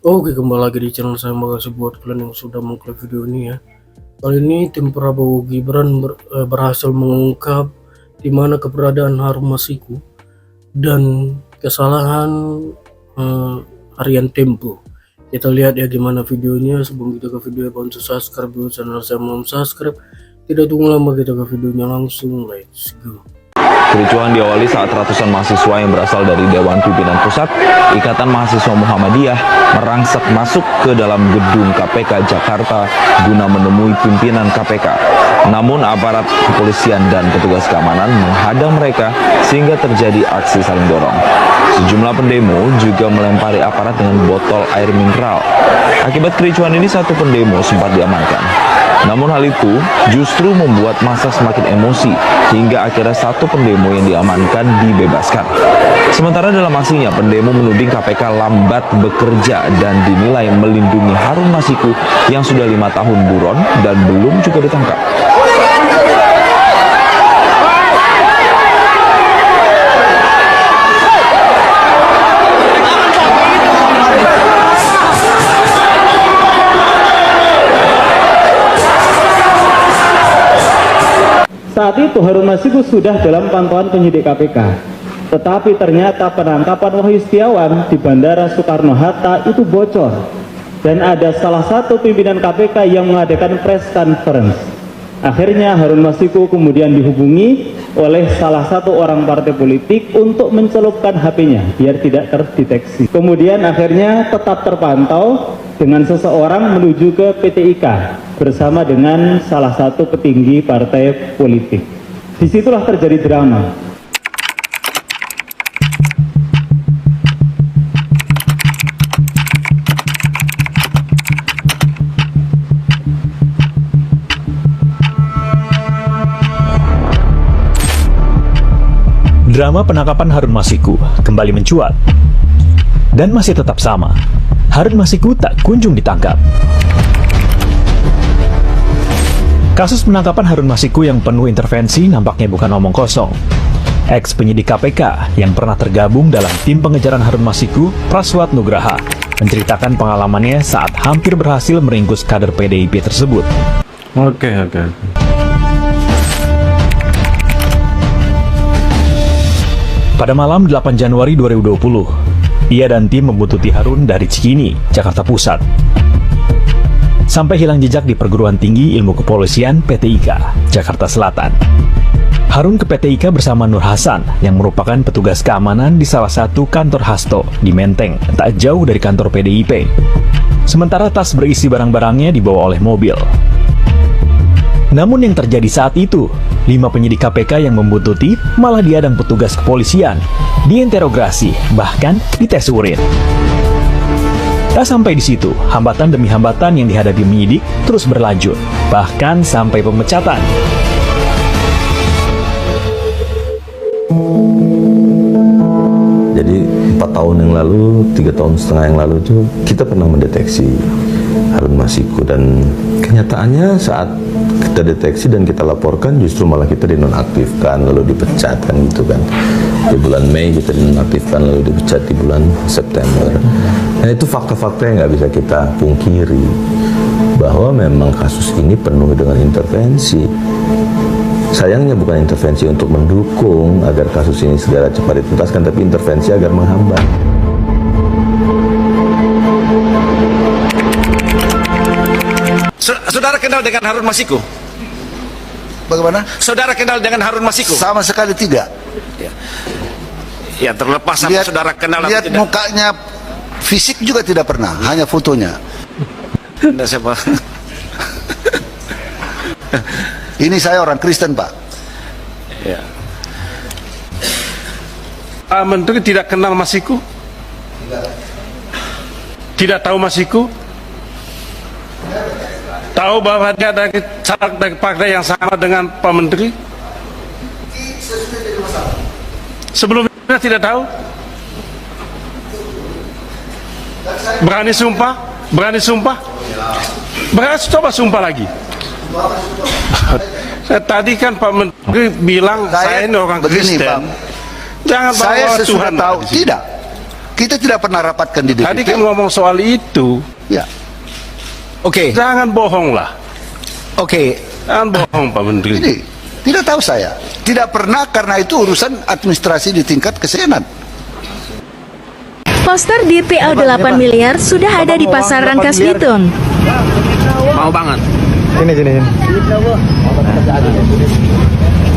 Oke, kembali lagi di channel saya. Makasih buat kalian yang sudah mengklik video ini ya. Kali ini tim Prabowo Gibran berhasil mengungkap di mana keberadaan Harun Masiku dan kesalahan harian Tempo. Kita lihat ya gimana videonya. Sebelum kita ke video, bantu subscribe dulu channel saya, belum subscribe. Tidak tunggu lama, kita ke videonya langsung. Let's go. Kericuhan diawali saat ratusan mahasiswa yang berasal dari Dewan Pimpinan Pusat Ikatan Mahasiswa Muhammadiyah merangsek masuk ke dalam gedung KPK Jakarta guna menemui pimpinan KPK. Namun aparat kepolisian dan petugas keamanan menghadang mereka sehingga terjadi aksi saling dorong. Sejumlah pendemo juga melempari aparat dengan botol air mineral. Akibat kericuhan ini satu pendemo sempat diamankan. Namun hal itu justru membuat massa semakin emosi hingga akhirnya satu pendemo yang diamankan dibebaskan. Sementara dalam aksinya, pendemo menuding KPK lambat bekerja dan dinilai melindungi Harun Masiku yang sudah 5 tahun buron dan belum juga ditangkap. Saat itu Harun Masiku sudah dalam pantauan penyidik KPK. Tetapi ternyata penangkapan Wahyu Setiawan di Bandara Soekarno-Hatta itu bocor. Dan ada salah satu pimpinan KPK yang mengadakan press conference. Akhirnya Harun Masiku kemudian dihubungi oleh salah satu orang partai politik untuk mencelupkan HP-nya biar tidak terdeteksi. Kemudian akhirnya tetap terpantau dengan seseorang menuju ke PT IKA bersama dengan salah satu petinggi partai politik. Disitulah terjadi drama. Drama penangkapan Harun Masiku kembali mencuat dan masih tetap sama. Harun Masiku tak kunjung ditangkap. Kasus penangkapan Harun Masiku yang penuh intervensi nampaknya bukan omong kosong. Ex penyidik KPK yang pernah tergabung dalam tim pengejaran Harun Masiku, Praswat Nugraha, menceritakan pengalamannya saat hampir berhasil meringkus kader PDIP tersebut. Oke. Pada malam 8 Januari 2020, ia dan tim membuntuti Harun dari Cikini, Jakarta Pusat, sampai hilang jejak di Perguruan Tinggi Ilmu Kepolisian PT IKA, Jakarta Selatan. Harun ke PT IKA bersama Nur Hasan yang merupakan petugas keamanan di salah satu kantor Hasto di Menteng, tak jauh dari kantor PDIP. Sementara tas berisi barang-barangnya dibawa oleh mobil. Namun yang terjadi saat itu, 5 penyidik KPK yang membuntuti malah diadang petugas kepolisian, diinterogasi, bahkan dites urin. Tak sampai di situ, hambatan demi hambatan yang dihadapi penyidik terus berlanjut, bahkan sampai pemecatan. Jadi 4 tahun yang lalu, 3,5 tahun yang lalu itu kita pernah mendeteksi Harun Masiku, dan kenyataannya saat kita deteksi dan kita laporkan justru malah kita dinonaktifkan lalu dipecat kan gitu kan. Di bulan Mei kita dinonaktifkan lalu dipecat di bulan September. Nah itu fakta-fakta yang nggak bisa kita pungkiri bahwa memang kasus ini penuh dengan intervensi. Sayangnya bukan intervensi untuk mendukung agar kasus ini segera cepat dituntaskan, tapi intervensi agar menghambat. Saudara kenal dengan Harun Masiku? Bagaimana? Saudara kenal dengan Harun Masiku? Sama sekali tidak. Ya terlepas sama saudara kenal atau lihat tidak. Mukanya, fisik juga tidak pernah, hanya fotonya. Tidak siapa. Ini saya orang Kristen, Pak. Ya. Pak Menteri tidak kenal Masiku? Tidak tahu Masiku? Tahu bahwa dia dari partai yang sama dengan Pak Menteri? Sebelumnya tidak tahu? Berani sumpah? Berani sumpah? Berani coba sumpah lagi. Tadi kan Pak Menteri bilang saya ini orang begini, Kristen. Pak. Jangan Saya bawa sesudah Tuhan tahu, tidak. Kita tidak pernah rapatkan di DPP. Tadi kan ngomong soal itu. Ya. Oke. Jangan bohong lah. Oke. Jangan bohong Pak Menteri. Ini tidak tahu saya. Tidak pernah, karena itu urusan administrasi di tingkat kesenan. Poster DPO 8 miliar sudah ada di pasar Rangkas Bitung. Mau banget. Ini.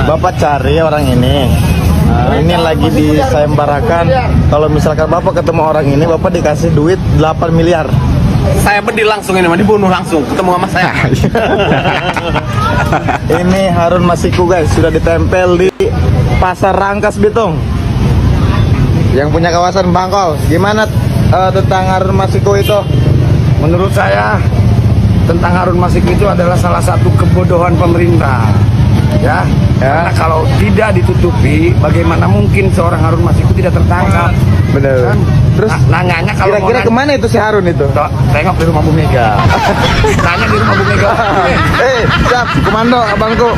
Bapak cari orang ini. Ini lagi disayembarakan. Kalau misalkan Bapak ketemu orang ini, Bapak dikasih duit 8 miliar. Saya bedil langsung ini, dibunuh langsung, ketemu sama saya. Ini Harun Masiku guys, sudah ditempel di pasar Rangkas Bitung. Yang punya kawasan Bangkol, gimana tentang Harun Masiku itu? Menurut saya tentang Harun Masiku itu adalah salah satu kebodohan pemerintah. Ya. Karena kalau tidak ditutupi, bagaimana mungkin seorang Harun Masiku tidak tertangkap? Bener. Kan? Terus nanyanya kalau kira-kira kemana itu si Harun itu? Tengok di rumah Bu Mega. Tanya di rumah Bu Mega. Siap, komando abangku.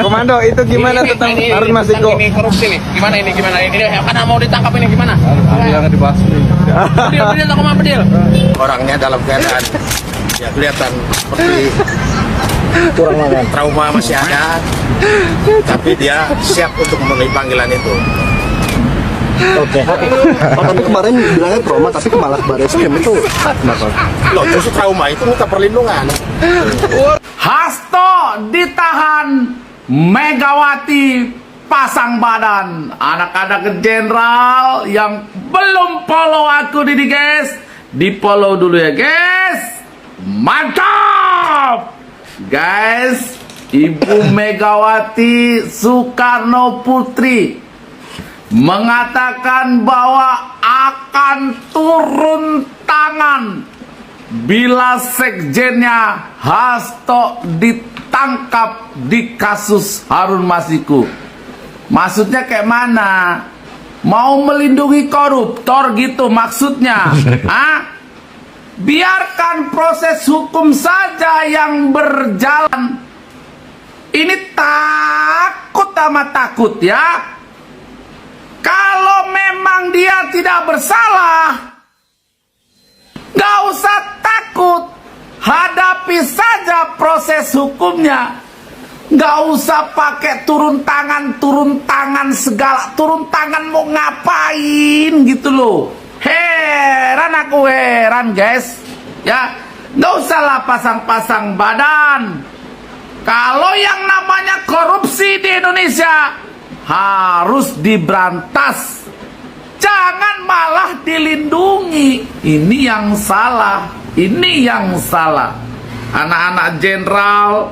Komando itu gimana tentang Harun Masiku? Ini korupsi nih. Gimana ini? Karena mau ditangkap ini gimana? Yang dibahas. Bedil tak kemana bedil? Orangnya dalam keadaan ya kelihatan seperti kurang trauma masih ada, tapi dia siap untuk memenuhi panggilan itu. Oke. Tapi kemarin bilangnya trauma, tapi ke malah Barreskrim itu kenapa? Loh, justru trauma itu minta perlindungan. Hasto ditahan, Megawati pasang badan. Anak-anak jenderal yang belum follow aku ini guys, di follow dulu ya guys. Mantap guys. Ibu Megawati Soekarno Putri mengatakan bahwa akan turun tangan bila sekjennya Hasto ditangkap di kasus Harun Masiku. Maksudnya kayak mana? Mau melindungi koruptor gitu maksudnya? Biarkan proses hukum saja yang berjalan. Ini takut sama takut ya. Kalau memang dia tidak bersalah, gak usah takut. Hadapi saja proses hukumnya. Gak usah pakai turun tangan segala. Turun tangan mau ngapain gitu loh. Aku heran guys. Ya, gak usahlah pasang-pasang badan. Kalau yang namanya korupsi di Indonesia harus diberantas. Jangan malah dilindungi. Ini yang salah. Ini yang salah. Anak-anak jenderal,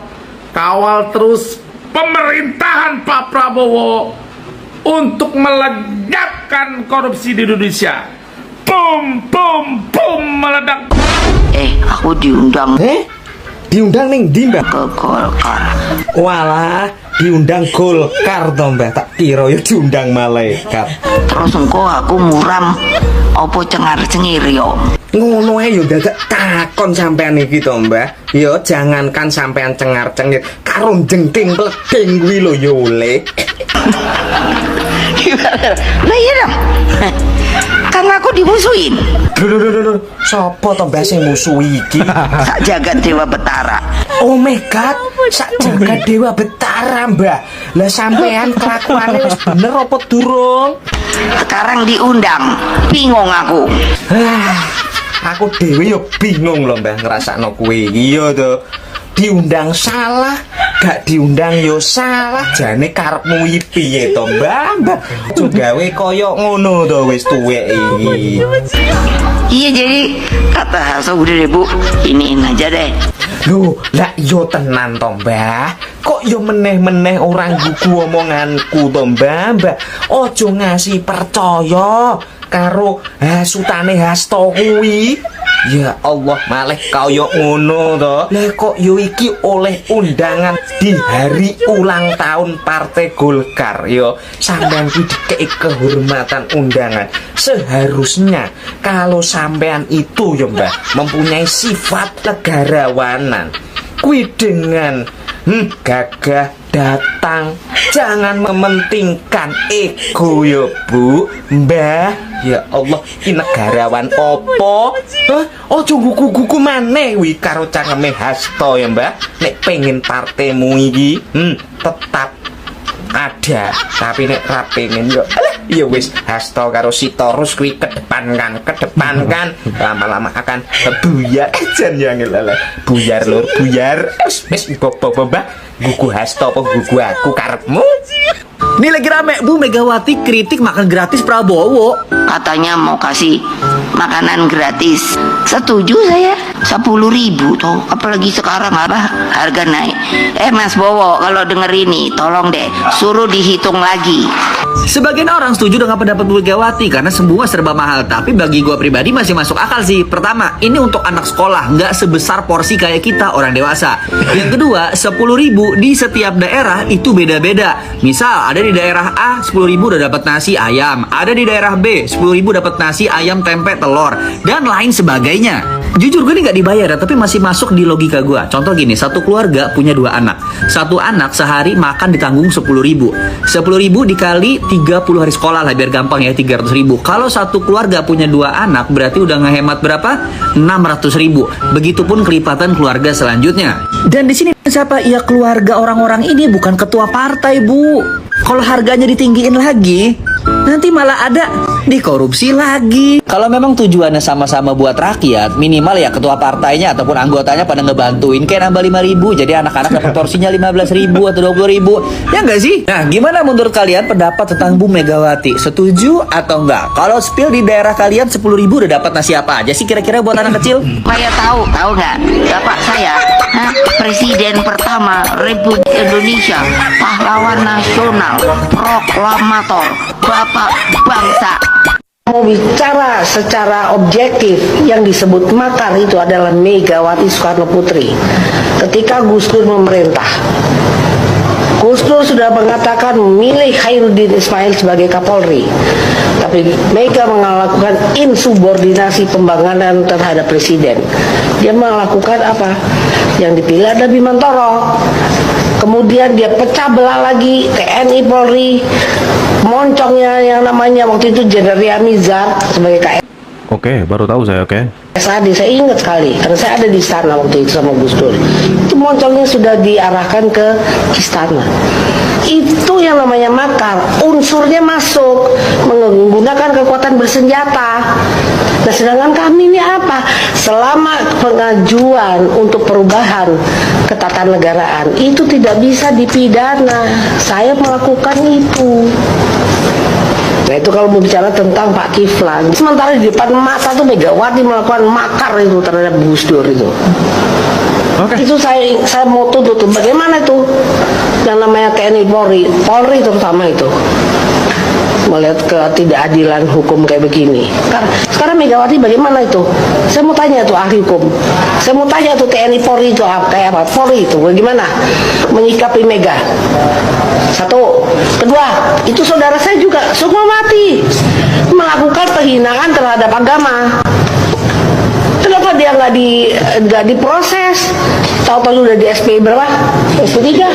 kawal terus pemerintahan Pak Prabowo untuk melenyapkan korupsi di Indonesia. Bum, bum, bum, meledak. Aku diundang. Diundang ning ndi, Mbak? Ke Golkar. Walah, diundang Golkar to, Mbak. Tak kira ya diundang malaikat. Terus engko aku muram opo cengar-cengir yo. Ngono ae yo dadak takon sampean iki to, Mbak. Yo jangankan sampean cengar-cengir, karo jengking pleding kuwi lho yo le. Lah iya dong. Kan aku dimusuhin. Lho, sapa to Mbak sing musuhi iki? Sak jagat Dewa Betara. Oh my god, sak jagat Dewa Betara, Mbak. Lah sampean kelakuane wis bener apa durung? Sekarang diundang, bingung aku. Aku dhewe yo bingung lho Mbak ngrasakno kuwi. Iya to. Diundang salah, gak diundang yo salah. Jane karepmu iki piye to, Mbak? Aja gawe koyo ngono to wis tuwek iki. Iya jadi kata Hasto udah deh Bu, iniin aja deh. Loh, lah yo tenan to, Mbak. Kok yo meneh-meneh orang gugu omonganku to, Mbak. Ojo ngasih percaya karo hasutane Hasto kuwi. Ya Allah, malih kaya ngono to. Lah kok yo iki oleh undangan di hari ulang tahun Partai Golkar yo. Sampean iki dikei kehormatan undangan. Seharusnya kalau sampean itu yo Mbak mempunyai sifat negarawanan. Kuwi dengan Gagah datang. Jangan mementingkan ego ya Bu. Mbah, ya Allah, ini negarawan opo? Ojo gugu-gugu maneh wi karo cangeme Hasto ya Mbah. Nek pengen partemu iki tetap ada, tapi nek ra pengen yo ya wis Hasto karo Sitorus kuwi kedepankan lama-lama akan buyar jan yang lele buyar lur buyar wis Mbah gugu Hasto apa gugu aku karepmu. Ini lagi rame Bu Megawati kritik makan gratis Prabowo. Katanya mau kasih makanan gratis. Setuju saya. 10.000 toh. Apalagi sekarang harga naik. Mas Bowo, kalau denger ini tolong deh suruh dihitung lagi. Sebagian orang setuju dengan pendapat Bu Megawati karena semua serba mahal. Tapi bagi gua pribadi masih masuk akal sih. Pertama, ini untuk anak sekolah, nggak sebesar porsi kayak kita orang dewasa. Yang kedua, 10.000 di setiap daerah itu beda-beda. Misal ada di daerah A 10.000 udah dapat nasi ayam, ada di daerah B 10.000 dapat nasi ayam tempe telur dan lain sebagainya. Jujur gue ini nggak dibayar ya, tapi masih masuk di logika gue. Contoh gini, satu keluarga punya 2 anak. Satu anak sehari makan ditanggung 10.000. 10.000 dikali 30 hari sekolah lah biar gampang ya, 300.000. Kalau satu keluarga punya 2 anak berarti udah ngehemat berapa? 600.000. Begitupun kelipatan keluarga selanjutnya. Dan di sini siapa? Ya keluarga orang-orang ini bukan ketua partai Bu. Kalau harganya ditinggiin lagi, nanti malah ada dikorupsi lagi. Kalau memang tujuannya sama-sama buat rakyat, minimal ya ketua partainya ataupun anggotanya pada ngebantuin kayak nambah 5.000, jadi anak-anak dapat porsinya 15.000 atau 20.000. Ya enggak sih? Nah, gimana menurut kalian pendapat tentang Bu Megawati? Setuju atau enggak? Kalau spill di daerah kalian 10.000 udah dapat nasi apa aja sih kira-kira buat anak kecil? Saya tahu nggak? Bapak saya, Presiden pertama Republik Indonesia, pahlawan nasional, proklamator, Bapak bangsa. Mau bicara secara objektif, yang disebut makar itu adalah Megawati Soekarno Putri. Ketika Gus Dur memerintah, Gus Dur sudah mengatakan memilih Khairuddin Ismail sebagai Kapolri, tapi Mega melakukan insubordinasi pembangunan terhadap presiden. Dia melakukan apa? Yang dipilih ada Bimantoro. Kemudian dia pecah belah lagi TNI Polri, moncongnya yang namanya waktu itu Jenderal Mizar sebagai KM. Oke, baru tahu saya. Oke. SAD, saya ingat sekali karena saya ada di sana waktu itu sama Gus Dur. Itu moncongnya sudah diarahkan ke istana. Itu yang namanya makar, unsurnya masuk menggunakan kekuatan bersenjata. Nah, sedangkan kami ini apa? Selama pengajuan untuk perubahan ketatanegaraan itu tidak bisa dipidana. Saya melakukan itu. Nah, itu kalau mau bicara tentang Pak Kiflan. Sementara di depan mata tuh Megawati melakukan makar itu terhadap Gus Dur itu. Itu saya mau tuntut. Bagaimana itu yang namanya TNI Polri terutama itu melihat ketidakadilan hukum kayak begini. Sekarang Megawati bagaimana itu? Saya mau tanya tuh ahli hukum. Saya mau tanya tuh TNI Polri itu kayak apa? Polri itu bagaimana menyikapi Mega? Satu, kedua, itu saudara saya juga Sukmawati melakukan penghinaan terhadap agama. Kenapa dia nggak diproses? Tahu-tahu udah di SP berapa? SP 3.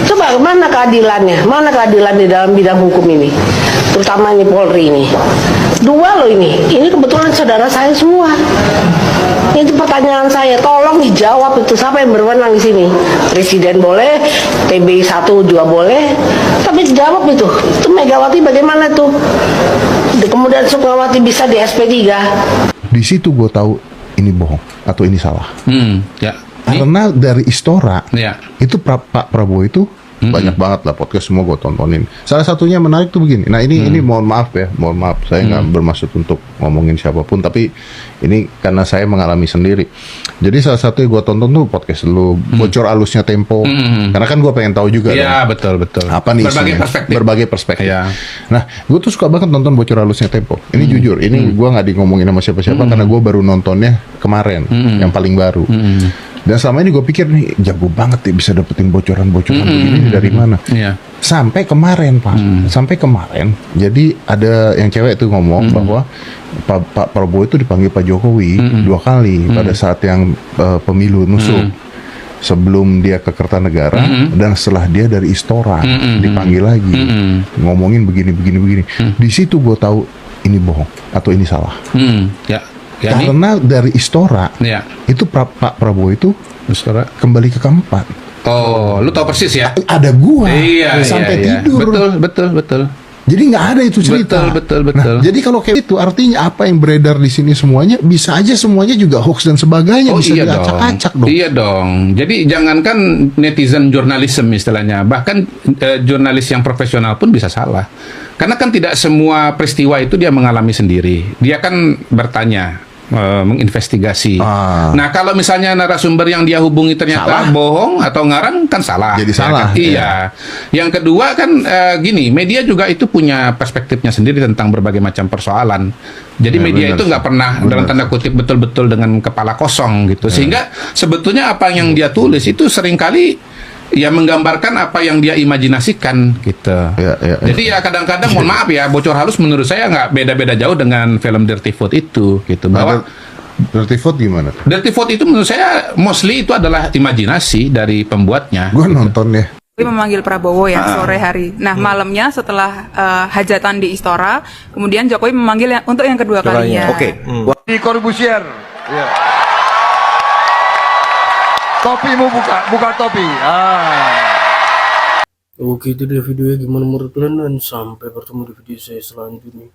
Coba mana keadilannya? Mana keadilan di dalam bidang hukum ini? Terutama ini Polri ini. Dua loh ini kebetulan saudara saya semua. Itu pertanyaan saya, tolong dijawab itu siapa yang berwenang di sini? Presiden boleh, TB 1 juga boleh, tapi dijawab itu Megawati bagaimana tuh? Kemudian Sukmawati bisa di SP 3. Di situ gue tahu ini bohong atau ini salah. Ya. Karena dari Istora itu Pak Prabowo itu banyak banget lah podcast semua gue tontonin. Salah satunya menarik tuh begini. Nah ini mohon maaf saya nggak bermaksud untuk ngomongin siapapun, tapi ini karena saya mengalami sendiri. Jadi salah satu yang gue tonton tuh podcast lu bocor alusnya Tempo. Karena kan gue pengen tahu juga. Iya betul. Apa nih berbagai perspektif. Ya. Nah gue tuh suka banget nonton bocor alusnya Tempo. Ini jujur, ini gue nggak ngomongin sama siapa-siapa karena gue baru nontonnya kemarin yang paling baru. Dan selama ini gue pikir nih jago banget ya bisa dapetin bocoran-bocoran begini dari mana? Sampai kemarin Pak, sampai kemarin. Jadi ada yang cewek tuh ngomong bahwa Pak Prabowo itu dipanggil Pak Jokowi 2 kali pada saat yang pemilu nusuk. sebelum dia ke Kertanegara dan setelah dia dari Istora dipanggil lagi ngomongin begini. Di situ gue tahu ini bohong atau ini salah. Karena dari Istora itu Pak Prabowo itu kembali ke keempat. Oh, lu tahu persis ya? Ada gua sampai tidur. Betul. Jadi nggak ada itu cerita. Betul. Nah, jadi kalau kayak itu artinya apa yang beredar di sini semuanya bisa aja semuanya juga hoax dan sebagainya, bisa diacak-acak dong. Iya dong. Jadi jangankan netizen jurnalisme istilahnya, bahkan jurnalis yang profesional pun bisa salah. Karena kan tidak semua peristiwa itu dia mengalami sendiri. Dia kan bertanya, menginvestigasi. Nah, kalau misalnya narasumber yang dia hubungi ternyata bohong atau ngarang, kan salah. Jadi salah. Iya. Yang kedua kan gini, media juga itu punya perspektifnya sendiri tentang berbagai macam persoalan. Jadi media itu nggak pernah dalam tanda kutip betul-betul dengan kepala kosong gitu. Sehingga sebetulnya apa yang dia tulis itu seringkali ya menggambarkan apa yang dia imajinasikan gitu. Jadi ya kadang-kadang mohon maaf ya, Bocor Halus menurut saya nggak beda-beda jauh dengan film Dirty Food itu gitu. Bahwa Dirty Food gimana? Dirty Food itu menurut saya mostly itu adalah imajinasi dari pembuatnya. Gue nonton ya. Memanggil Prabowo ya sore hari. Nah, malamnya setelah hajatan di Istora, kemudian Jokowi memanggil untuk yang kedua kalinya. Oke. Di Corbusier. Topimu buka topi. Oke, itu dia videonya. Gimana menurut kalian? Dan sampai bertemu di video saya selanjutnya.